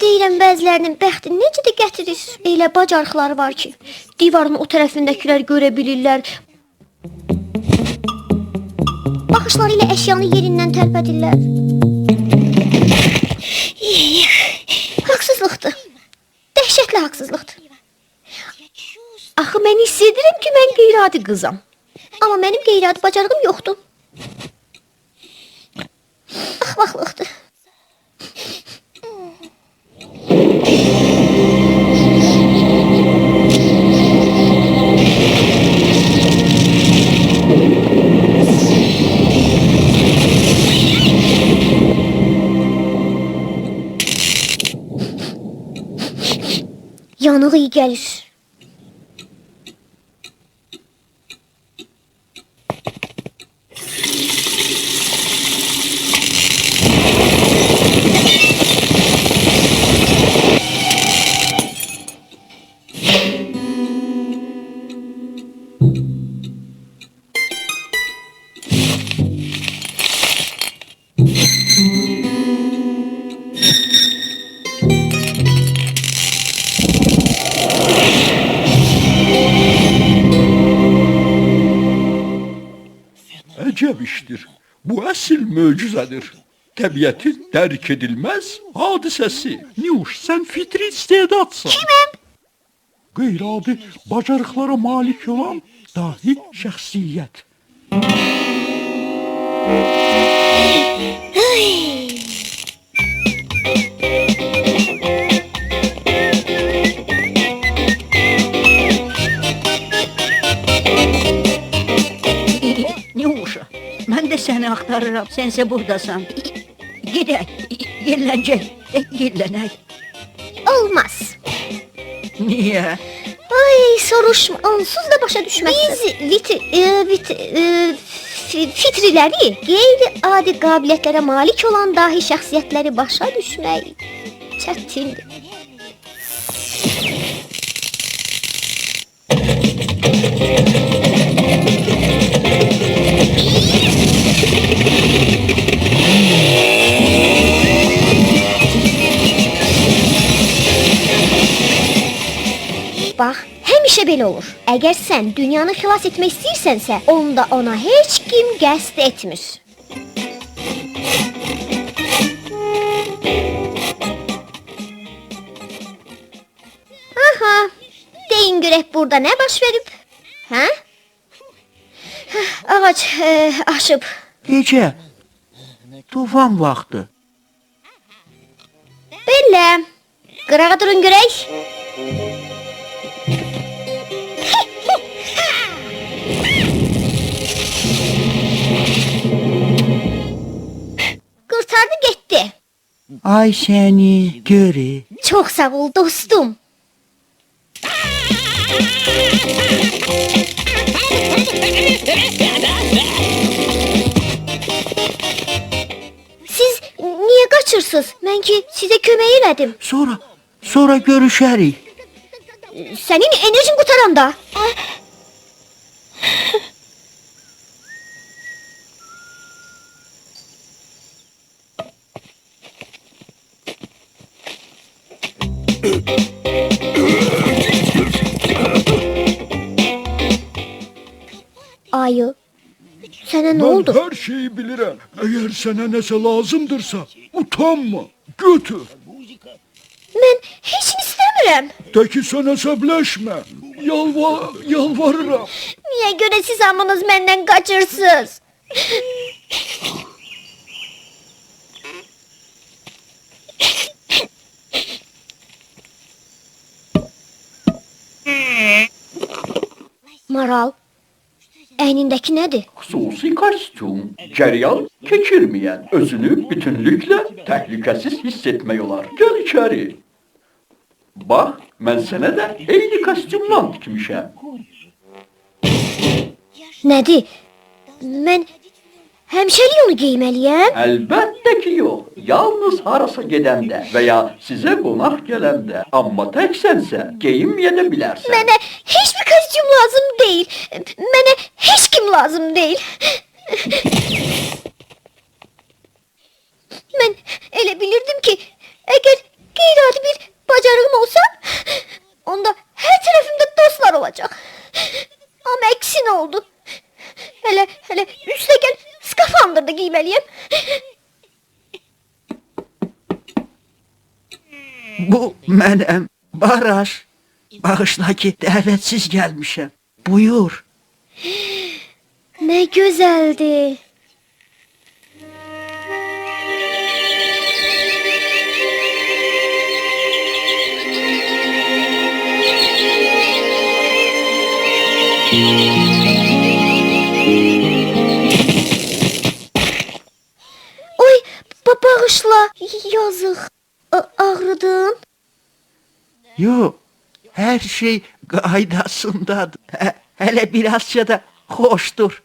Deyirəm, bəzilərinin bəxti necə də gətirir. Elə bacarıqları var ki, divarın o tərəfindəkilər görə bilirlər. Baxışları ilə əşyanı yerindən tərpədirlər. Haqsızlıqdır. Dəhşətli haqsızlıqdır. Axı mən hiss edirəm ki, mən qeyri-adi qızam. Amma mənim qeyri-adi bacarığım yoxdur. Axmaqlıqdır. Yanığı iyi gəlir. Əcəb işdir. Bu əsl möcüzədir. Təbiətin dərk edilməz hadisəsi. Niuş, sən fitri istedadsan. Kiməm? Qeyri-adi bacarıqlara malik olan dahi şəxsiyyət. Niuş, mən də səni axtarıram, sənsə buradasan. Gedək, yerlənəcək, yerlənək. Olmaz. Niyə? Ay, soruşma, onsuz da başa düşməzsən. Biz fitriləri, qeyri-adi qabiliyyətlərə malik olan dahi şəxsiyyətləri başa düşmək çətindir. Bax, həmişə belə olur. Əgər sən dünyanı xilas etmək istəyirsənsə, onda ona heç kim qəsd etmir. Aha, deyin görək burada nə baş verib? Hə? Ağac aşıb. Gecə, tufan vaxtı. Belə, qırağa durun görək. Qurtardı getdi. Ay səni görü. Çox sağ ol dostum. Siz niyə qaçırsınız? Mən ki sizə kömək elədim. Sonra görüşərik. Sənin enerjin qutaranda. Ayı, sənə nə oldu? Mən hər şeyi bilirəm. Əgər sənə nəsə lazımdırsa, utanma, götür. Mən heç nə istəmirəm. De ki sən əsəbləşmə. Yalvarıram. Niyə görə siz hamınız məndən qaçırsınız? Maral, əynindəki nədir? Xüsusi kostyum, cəryan keçirməyən, özünü bütünlüklə təhlükəsiz hiss etmək olar. Gəl içəri. Bax, mən sənə də eyni kostyumdan tikmişəm. Nədir? Mən həmişəlik onu giyməliyəm? Əlbəttə ki, yox. Yalnız harasa gedəndə və ya sizə qonaq gələndə. Amma təksənsə geyinməyə də bilərsən. Mənə heç bir kostyum lazım deyil. Mənə heç kim lazım deyil. Mən elə bilirdim ki, əgər qeyri-adi bir bacarığım olsa, onda hər tərəfimdə dostlar olacaq. Amma əksin oldu. Hələ üstəgəl skafandr da giyməliyəm. Bu mənəm. Baraj. Bağışla ki, dəvətsiz gəlmişəm. Buyur. Nə gözəldir. Oy, bağışla. Yazıq. Ağrıdın. Yox, hər şey qaydasındadır. Hələ birazca da xoşdur.